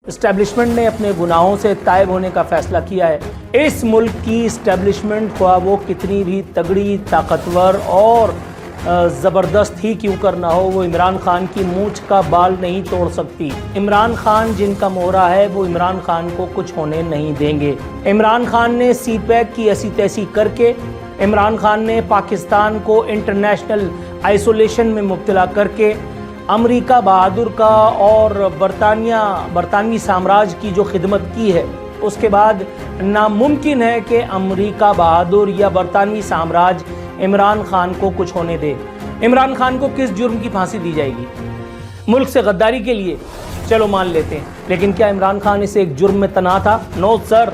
Establishment ने अपने गुनाहों से तायब होने का फ़ैसला किया है। इस मुल्क की इस्टेब्लिशमेंट ख्वाह वो कितनी भी तगड़ी, ताकतवर और ज़बरदस्त ही क्यों कर ना हो, वो इमरान खान की मूंछ का बाल नहीं तोड़ सकती। इमरान खान जिनका मोहरा है वो इमरान खान को कुछ होने नहीं देंगे। इमरान खान ने CPEC की ऐसी तैसी करके, इमरान खान ने पाकिस्तान को इंटरनेशनल आइसोलेशन में मुब्तला करके, अमेरिका बहादुर का और बरतानवी साम्राज्य की जो खिदमत की है, उसके बाद नामुमकिन है कि अमेरिका बहादुर या बरतानवी साम्राज्य इमरान खान को कुछ होने दे। इमरान खान को किस जुर्म की फांसी दी जाएगी? मुल्क से गद्दारी के लिए, चलो मान लेते हैं, लेकिन क्या इमरान खान इसे एक जुर्म में तना था? No sir,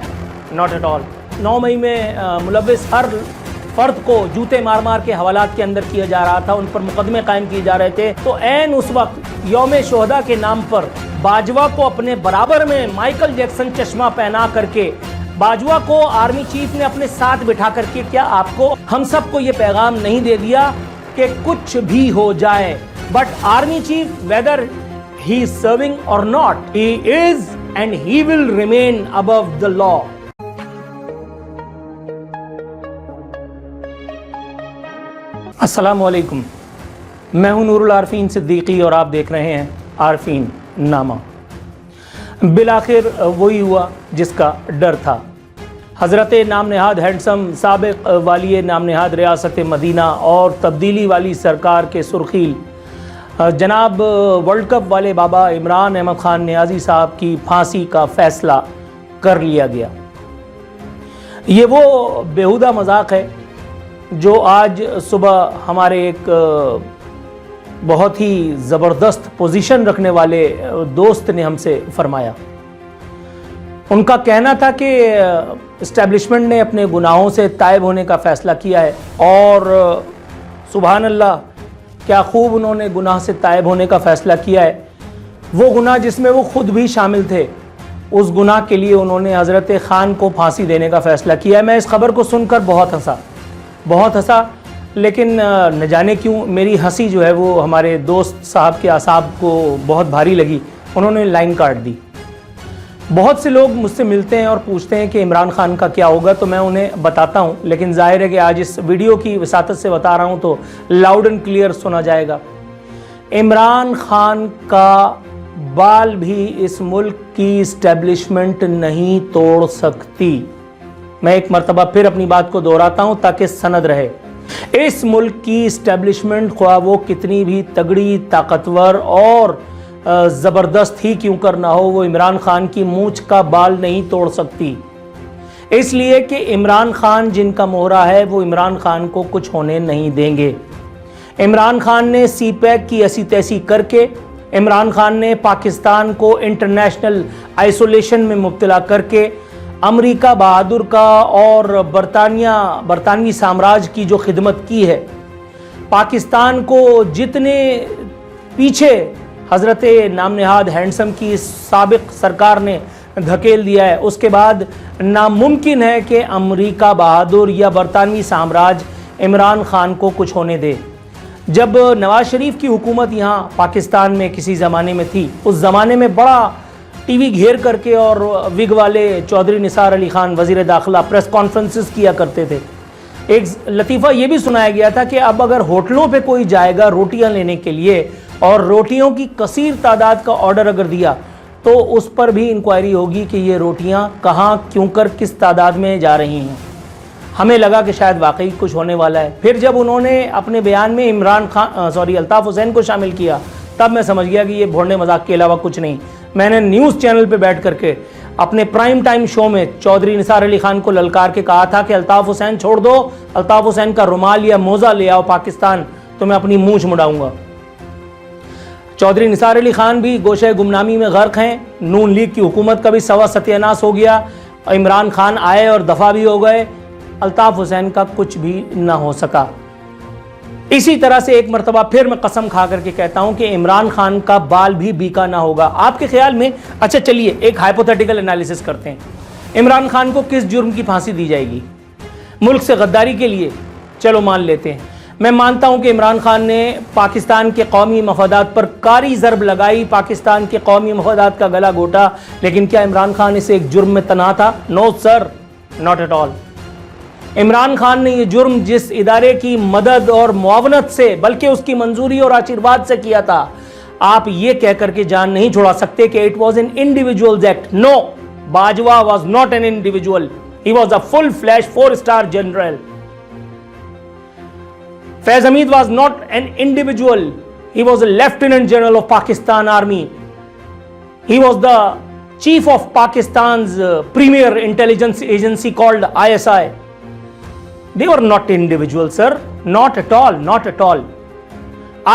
not at all. 9 मई में मुलव्विस हर फर्द को जूते मार मार के हवालात के अंदर किया जा रहा था, उन पर मुकदमे कायम किए जा रहे थे। तो ऐन उस वक्त यौम शोहदा के नाम पर बाजवा को अपने बराबर में माइकल जैक्सन चश्मा पहना करके बाजवा को आर्मी चीफ ने अपने साथ बिठा करके, क्या आपको हम सबको ये पैगाम नहीं दे दिया कि कुछ भी हो जाए, but army chief whether he is serving or not, he is and he will remain above the law. अस्सलामु अलैकुम, मैं हूं नूरुल आरफीन सिद्दीकी और आप देख रहे हैं आरफीन नामा। बिलाखिर वही हुआ जिसका डर था। हज़रत नाम नहाद हैंडसम साबिक वाली नाम नहाद रियासत मदीना और तब्दीली वाली सरकार के सुर्खील जनाब वर्ल्ड कप वाले बाबा इमरान अहमद खान नियाज़ी साहब की फांसी का फ़ैसला कर लिया गया। ये वो बेहुदा मजाक है जो आज सुबह हमारे एक बहुत ही ज़बरदस्त पोजीशन रखने वाले दोस्त ने हमसे फरमाया। उनका कहना था कि इस्टेब्लिशमेंट ने अपने गुनाहों से तायब होने का फ़ैसला किया है, और सुभान अल्लाह, क्या खूब उन्होंने गुनाह से तायब होने का फ़ैसला किया है। वो गुनाह जिसमें वो ख़ुद भी शामिल थे, उस गुनाह के लिए उन्होंने हज़रत खान को फांसी देने का फ़ैसला किया है। मैं इस खबर को सुनकर बहुत हंसा, लेकिन न जाने क्यों मेरी हंसी जो है वो हमारे दोस्त साहब के आसाब को बहुत भारी लगी। उन्होंने लाइन काट दी। बहुत से लोग मुझसे मिलते हैं और पूछते हैं कि इमरान खान का क्या होगा, तो मैं उन्हें बताता हूं, लेकिन जाहिर है कि आज इस वीडियो की वसातत से बता रहा हूं तो लाउड एंड क्लियर सुना जाएगा। इमरान खान का बाल भी इस मुल्क की इस्टेब्लिशमेंट नहीं तोड़ सकती। मैं एक मरतबा फिर अपनी बात को दोहराता हूं ताकि सनद रहे। इस मुल्क की इस्टेब्लिशमेंट ख्वाह वो कितनी भी तगड़ी, ताकतवर और ज़बरदस्त ही क्यों कर ना हो, वो इमरान खान की मूंछ का बाल नहीं तोड़ सकती। इसलिए कि इमरान खान जिनका मोहरा है वो इमरान खान को कुछ होने नहीं देंगे। इमरान खान ने CPEC की ऐसी तैसी करके, इमरान खान ने पाकिस्तान को इंटरनेशनल आइसोलेशन में मुब्तला करके, अमेरिका बहादुर का और बरतानवी साम्राज्य की जो खिदमत की है, पाकिस्तान को जितने पीछे हज़रत नाम नहाद हैंडसम की साबिक सरकार ने धकेल दिया है, उसके बाद नामुमकिन है कि अमेरिका बहादुर या बरतानवी साम्राज्य इमरान खान को कुछ होने दे। जब नवाज शरीफ की हुकूमत यहाँ पाकिस्तान में किसी ज़माने में थी, उस ज़माने में बड़ा टीवी घेर करके और विग वाले चौधरी निसार अली खान वज़ीर दाखिला प्रेस कॉन्फ्रेंसेस किया करते थे। एक लतीफ़ा ये भी सुनाया गया था कि अब अगर होटलों पे कोई जाएगा रोटियां लेने के लिए और रोटियों की कसीर तादाद का ऑर्डर अगर दिया, तो उस पर भी इंक्वायरी होगी कि ये रोटियां कहाँ, क्यों कर, किस तादाद में जा रही हैं। हमें लगा कि शायद वाकई कुछ होने वाला है। फिर जब उन्होंने अपने बयान में अल्ताफ़ हुसैन को शामिल किया, तब मैं समझ गया कि ये भोंडे मजाक के अलावा कुछ नहीं। मैंने न्यूज़ चैनल पे बैठ करके अपने प्राइम टाइम शो में चौधरी निसार अली खान को ललकार के कहा था कि अल्ताफ़ हुसैन छोड़ दो, अल्ताफ़ हुसैन का रुमाल या मोज़ा ले आओ पाकिस्तान, तो मैं अपनी मूंछ मुड़ाऊंगा। चौधरी निसार अली खान भी गोशे गुमनामी में गर्क हैं। नून लीग की हुकूमत का भी सवा सत्यानाश हो गया। इमरान खान आए और दफ़ा भी हो गए। अल्ताफ़ हुसैन का कुछ भी ना हो सका। इसी तरह से एक मरतबा फिर मैं कसम खा करके कहता हूं कि इमरान खान का बाल भी बीका ना होगा। आपके ख्याल में, अच्छा चलिए एक हाइपोथेटिकल एनालिसिस करते हैं, इमरान खान को किस जुर्म की फांसी दी जाएगी? मुल्क से गद्दारी के लिए, चलो मान लेते हैं, मैं मानता हूं कि इमरान खान ने पाकिस्तान के कौमी मफादात पर कारी ज़रब लगाई, पाकिस्तान के कौमी मफादात का गला घोटा, लेकिन क्या इमरान खान इसे एक जुर्म में तनहा था? No sir, not at all. Imran Khan ने यह जुर्म जिस इदारे की मदद और मुआवनत से, बल्कि उसकी मंजूरी और आशीर्वाद से किया था, आप ये कह करके जान नहीं छुड़ा सकते कि it was an individual act. No, Bajwa was not an individual, he was a full flash 4-स्टार general. Faiz Hameed was not an individual. He was a Lieutenant General of Pakistan Army. He was the chief of Pakistan's premier intelligence agency called ISI. They were not individual, sir. Not at all, not at all.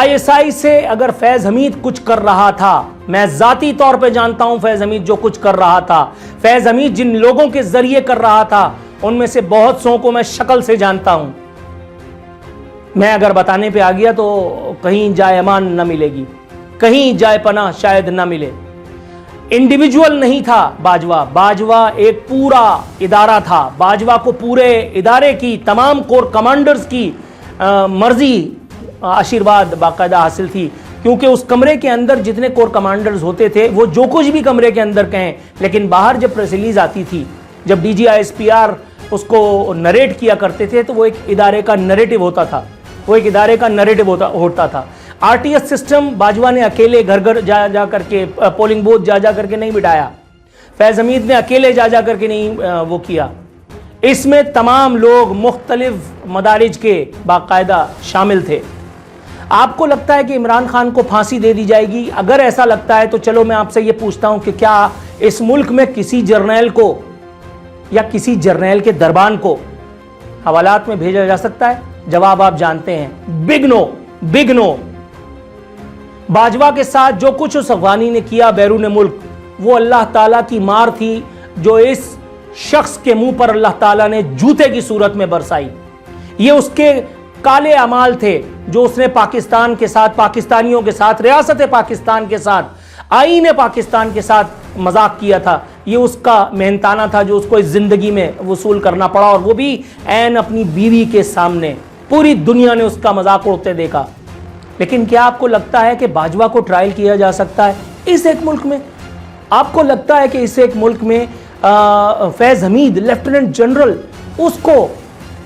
ISI से अगर फैज हमीद कुछ कर रहा था, मैं जाती तौर पे जानता हूं फैज हमीद जो कुछ कर रहा था, फैज हमीद जिन लोगों के जरिए कर रहा था, उनमें से बहुत सौ को मैं शक्ल से जानता हूं। मैं अगर बताने पे आ गया तो कहीं जाए अमान न मिलेगी, कहीं जाए पनाह शायद न मिले। इंडिविजुअल नहीं था बाजवा, बाजवा एक पूरा इदारा था। बाजवा को पूरे इदारे की तमाम कोर कमांडर्स की मर्जी आशीर्वाद बाकायदा हासिल थी, क्योंकि उस कमरे के अंदर जितने कोर कमांडर्स होते थे वो जो कुछ भी कमरे के अंदर कहें, लेकिन बाहर जब प्रेस रिलीज आती थी, जब DGISPR उसको नरेट किया करते थे, तो वो एक इदारे का नरेटिव होता था, वो एक इदारे का नरेटिव होता था। RTS सिस्टम बाजवा ने अकेले घर घर जा करके, पोलिंग बूथ जा करके नहीं बिठाया, फैज हमीद ने अकेले जा करके नहीं वो किया। इसमें तमाम लोग मुख्तलिफ मदारिज के बाकायदा शामिल थे। आपको लगता है कि इमरान खान को फांसी दे दी जाएगी? अगर ऐसा लगता है तो चलो मैं आपसे ये पूछता हूं कि क्या इस मुल्क में किसी जर्नैल को या किसी जर्नैल के दरबान को हवालात में भेजा जा सकता है? जवाब आप जानते हैं, big no, big no. Bajwa के साथ जो कुछ उस अफगानी ने किया बैरून मुल्क, वो अल्लाह ताला की मार थी जो इस शख्स के मुंह पर अल्लाह ताला ने जूते की सूरत में बरसाई। ये उसके काले अमाल थे जो उसने पाकिस्तान के साथ, पाकिस्तानियों के साथ, रियासत पाकिस्तान के साथ, आईन पाकिस्तान के साथ मजाक किया था। ये उसका मेहनताना था जो उसको इस जिंदगी में वसूल करना पड़ा, और वो भी ऐन अपनी बीवी के सामने। पूरी दुनिया ने उसका मजाक उड़ते देखा। लेकिन क्या आपको लगता है कि बाजवा को ट्रायल किया जा सकता है इस एक मुल्क में? आपको लगता है कि इस एक मुल्क में फैज हमीद लेफ्टिनेंट जनरल, उसको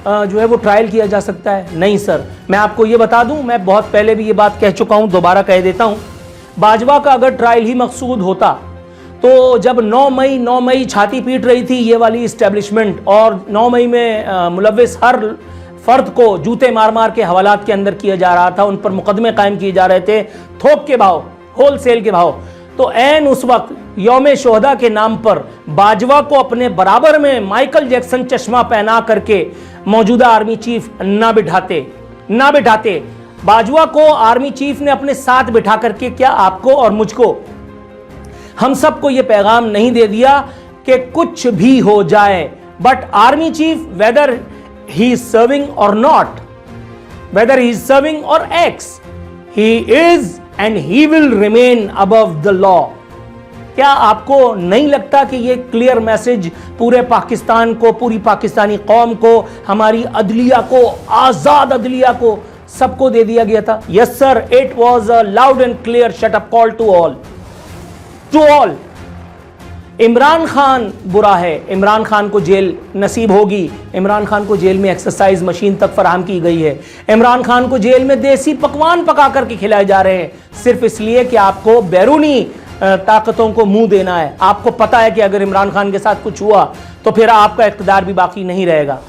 जो है वो ट्रायल किया जा सकता है? नहीं सर। मैं आपको ये बता दूं, मैं बहुत पहले भी ये बात कह चुका हूं, दोबारा कह देता हूं, बाजवा का अगर ट्रायल ही मकसूद होता तो जब 9 मई छाती पीट रही थी ये वाली इस्टेब्लिशमेंट, और 9 मई में मुलव्विस हर फर्द को जूते मार मार के हवालात के अंदर किया जा रहा था, उन पर मुकदमे कायम किए जा रहे थे थोक के भाव, होलसेल के भाव, तो ऐन उस वक्त यौम शोहदा के नाम पर बाजवा को अपने बराबर में माइकल जैक्सन चश्मा पहना करके मौजूदा आर्मी चीफ ना बिठाते। बाजवा को आर्मी चीफ ने अपने साथ बिठा करके क्या आपको और मुझको, हम सबको यह पैगाम नहीं दे दिया कि कुछ भी हो जाए, but army chief whether he is serving or not, whether he is serving or ex, he is and he will remain above the law। क्या आपको नहीं लगता कि ये क्लियर मैसेज पूरे पाकिस्तान को, पूरी पाकिस्तानी कौम को, हमारी अदलिया को, आजाद अदलिया को, सबको दे दिया गया था? Yes sir, it was a loud and clear shut up call to all. Imran Khan बुरा है, इमरान खान को जेल नसीब होगी, इमरान खान को जेल में एक्सरसाइज मशीन तक फराहम की गई है, इमरान खान को जेल में देसी पकवान पका करके खिलाए जा रहे हैं, सिर्फ इसलिए कि आपको बैरूनी ताकतों को मुंह देना है। आपको पता है कि अगर इमरान खान के साथ कुछ हुआ तो फिर आपका इक़्तिदार भी बाकी नहीं रहेगा।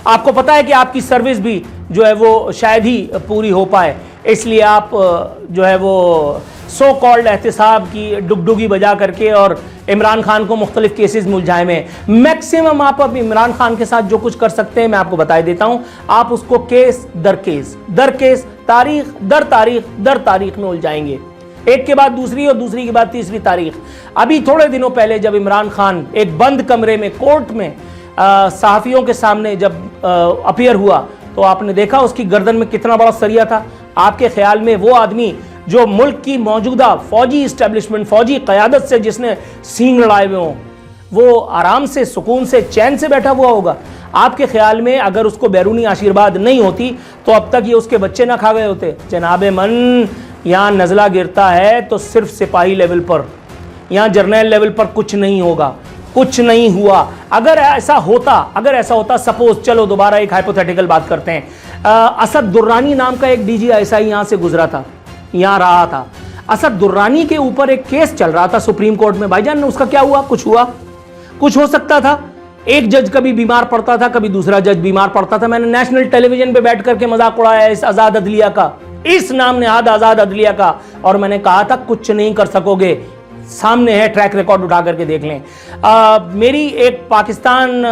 आपको पता है कि आपकी सर्विस भी जो है वो शायद ही पूरी हो पाए, इसलिए आप जो है वो सो कॉल्ड एहतिसाब की डुगडुगी बजा करके और इमरान खान को मुख्तलिफ केसेस मुलझाए में। मैक्सिमम आप अब इमरान खान के साथ जो कुछ कर सकते हैं मैं आपको बता देता हूं, आप उसको केस दर केस, तारीख दर तारीख में उलझाएंगे, एक के बाद दूसरी और दूसरी के बाद तीसरी तारीख। अभी थोड़े दिनों पहले जब इमरान खान एक बंद कमरे में कोर्ट में सहाफियों के सामने जब अपीयर हुआ तो आपने देखा उसकी गर्दन में कितना बड़ा सरिया था। आपके ख्याल में वो आदमी जो मुल्क की मौजूदा फौजी इस्टेब्लिशमेंट, फौजी क़यादत से जिसने सींग लड़ाए हुए हों, वो आराम से, सुकून से, चैन से बैठा हुआ होगा? आपके ख्याल में अगर उसको बैरूनी आशीर्वाद नहीं होती तो अब तक ये उसके बच्चे ना खा गए होते? जनाबे मन, यहाँ नज़ला गिरता है तो सिर्फ सिपाही लेवल पर, यहाँ जर्नल लेवल पर कुछ नहीं होगा, कुछ नहीं हुआ। अगर ऐसा होता सपोज, चलो दोबारा एक हाइपोथेटिकल बात करते हैं, असद दुर्रानी नाम का एक DGISI यहाँ से गुजरा था, यहाँ रहा था। असद दुर्रानी के ऊपर एक केस चल रहा था सुप्रीम कोर्ट में। भाईजान उसका क्या हुआ? कुछ हुआ? कुछ हो सकता था? एक जज कभी बीमार पड़ता था, कभी दूसरा जज बीमार पड़ता था। मैंने नेशनल टेलीविजन पे बैठ करके मजाक उड़ाया इस आजाद अदलिया का, इस नाम नेहाद आजाद अदलिया का, और मैंने कहा था कुछ नहीं कर सकोगे। सामने है, ट्रैक रिकॉर्ड उठा करके देख लें। मेरी एक पाकिस्तान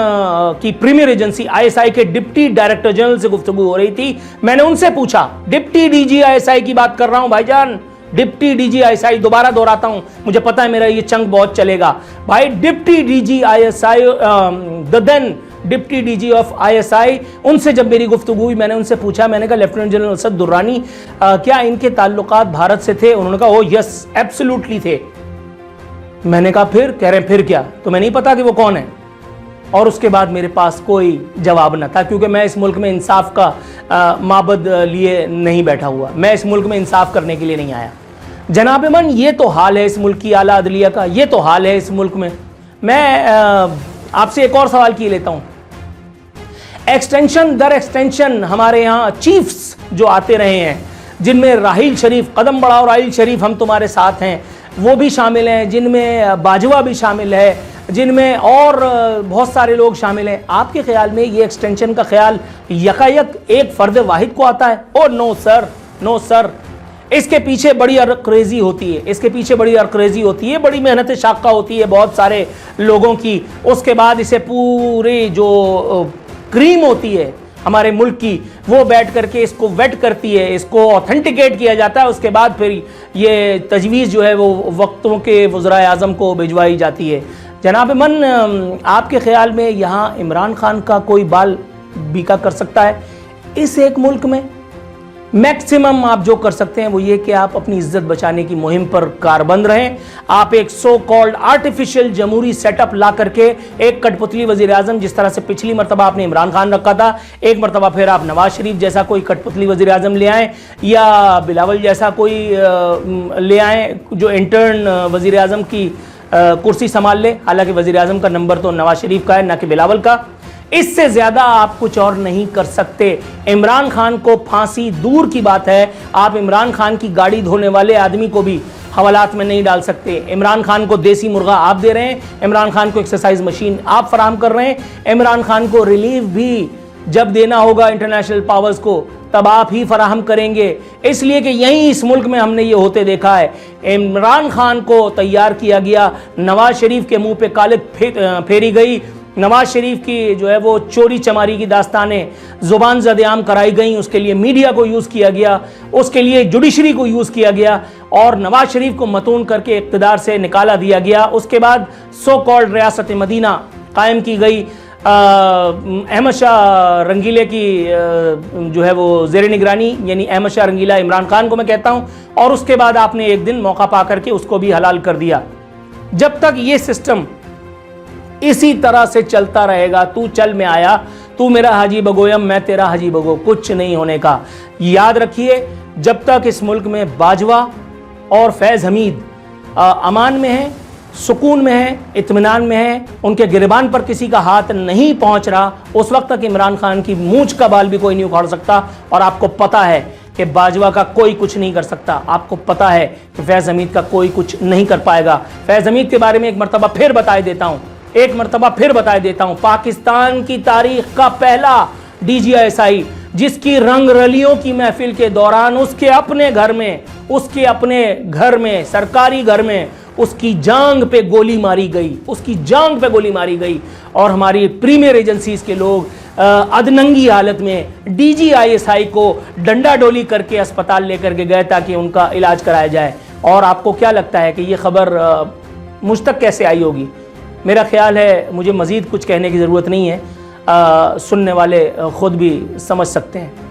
की प्रीमियर एजेंसी ISI के डिप्टी डायरेक्टर जनरल से गुफ्तगू हो रही थी। मैंने उनसे पूछा, डिप्टी DGISI की बात कर रहा हूं भाईजान, डिप्टी DGISI, दोबारा दोहराता हूं, मुझे पता है मेरा ये चंक बहुत चलेगा भाई। Deputy DGISI, the then deputy DG of ISI, उनसे जब मेरी गुफ्तगू हुई, मैंने उनसे पूछा, मैंने कहा लेफ्टिनेंट जनरल असद दुर्रानी क्या इनके ताल्लुकात भारत से थे? उन्होंने कहा ओ यस एब्सोल्युटली थे। मैंने कहा फिर? कह रहे हैं फिर क्या? तुम्हें नहीं पता कि वो कौन है? और उसके बाद मेरे पास कोई जवाब न था, क्योंकि मैं इस मुल्क में इंसाफ का माबद लिए नहीं बैठा हुआ, मैं इस मुल्क में इंसाफ करने के लिए नहीं आया। जनाब मन, ये तो हाल है इस मुल्क की आला अदलिया का, ये तो हाल है इस मुल्क में। मैं आपसे एक और सवाल किए लेता हूँ। एक्सटेंशन दर एक्सटेंशन हमारे यहाँ चीफ्स जो आते रहे हैं, जिनमें राहील शरीफ, कदम बढ़ाओ राहील शरीफ हम तुम्हारे साथ हैं, वो भी शामिल हैं, जिनमें बाजवा भी शामिल है, जिनमें और बहुत सारे लोग शामिल हैं। आपके ख्याल में ये एक्सटेंशन का ख्याल यकायक एक फ़र्द वाहिद को आता है? Oh no sir, no sir, इसके पीछे बड़ी अरक्रेजी होती है, इसके पीछे बड़ी अरक्रेजी होती है, बड़ी मेहनत शाक़ा होती है बहुत सारे लोगों की। उसके बाद इसे पूरी जो क्रीम होती है हमारे मुल्क की, वो बैठ करके इसको वेट करती है, इसको ऑथेंटिकेट किया जाता है। उसके बाद फिर ये तजवीज़ जो है वो वक्तों के वज़राए आज़म को भिजवाई जाती है। जनाब मन, आपके ख्याल में यहाँ इमरान खान का कोई बाल बीका कर सकता है इस एक मुल्क में? मैक्सिमम आप जो कर सकते हैं वो ये कि आप अपनी इज्जत बचाने की मुहिम पर कारबंद रहें। आप एक सो कॉल्ड आर्टिफिशियल जमहूरी सेटअप ला करके एक कठपुतली वजीर आजम, जिस तरह से पिछली मरतबा आपने इमरान खान रखा था, एक मरतबा फिर आप नवाज शरीफ जैसा कोई कठपुतली वजीर आजम ले आएँ, या बिलावल जैसा कोई ले आएँ जो इंटर्न वजीर आजम की कुर्सी संभाल ले। हालांकि वजीर आजम का नंबर तो नवाज शरीफ का है, ना कि बिलावल का। इससे ज्यादा आप कुछ और नहीं कर सकते। इमरान खान को फांसी दूर की बात है, आप इमरान खान की गाड़ी धोने वाले आदमी को भी हवालात में नहीं डाल सकते। इमरान खान को देसी मुर्गा आप दे रहे हैं, इमरान खान को एक्सरसाइज मशीन आप फराहम कर रहे हैं, इमरान खान को रिलीफ भी जब देना होगा इंटरनेशनल पावर्स को तब आप ही फराहम करेंगे। इसलिए कि यहीं इस मुल्क में हमने ये होते देखा है। इमरान खान को तैयार किया गया, नवाज शरीफ के मुंह पे कालिक फेरी गई, नवाज शरीफ की जो है वो चोरी चमारी की दास्तानें जुबान ज़द-ए-आम कराई गई, उसके लिए मीडिया को यूज़ किया गया, उसके लिए जुडिशरी को यूज़ किया गया और नवाज शरीफ को मतून करके इक़्तिदार से निकाला दिया गया। उसके बाद सो कॉल्ड रियासत मदीना कायम की गई, अहमद शाह रंगीले की जो है वो ज़ेर निगरानी, यानी अहमद शाह रंगीला इमरान खान को मैं कहता हूँ, और उसके बाद आपने एक दिन मौका पा करके उसको भी हलाल कर दिया। जब तक ये सिस्टम इसी तरह से चलता रहेगा, तू चल मैं आया, तू मेरा हाजी बगोयम मैं तेरा हाजी बगो, कुछ नहीं होने का। याद रखिए, जब तक इस मुल्क में बाजवा और फैज़ हमीद अमान में है, सुकून में है, इत्मीनान में है, उनके गिरबान पर किसी का हाथ नहीं पहुंच रहा, उस वक्त तक इमरान खान की मूंछ का बाल भी कोई नहीं उखाड़ सकता। और आपको पता है कि बाजवा का कोई कुछ नहीं कर सकता, आपको पता है कि फैज़ हमीद का कोई कुछ नहीं कर पाएगा। फैज़ हमीद के बारे में एक मरतबा फिर बता देता हूं, पाकिस्तान की तारीख का पहला DGISI जिसकी रंग रलियों की महफिल के दौरान उसके अपने घर में सरकारी घर में उसकी जांग पे गोली मारी गई, और हमारी प्रीमियर एजेंसीज के लोग अधनंगी हालत में DGISI को डंडा डोली करके अस्पताल लेकर के गए ताकि उनका इलाज कराया जाए। और आपको क्या लगता है कि ये खबर मुझ तक कैसे आई होगी? मेरा ख्याल है मुझे मज़ीद कुछ कहने की ज़रूरत नहीं है, सुनने वाले ख़ुद भी समझ सकते हैं।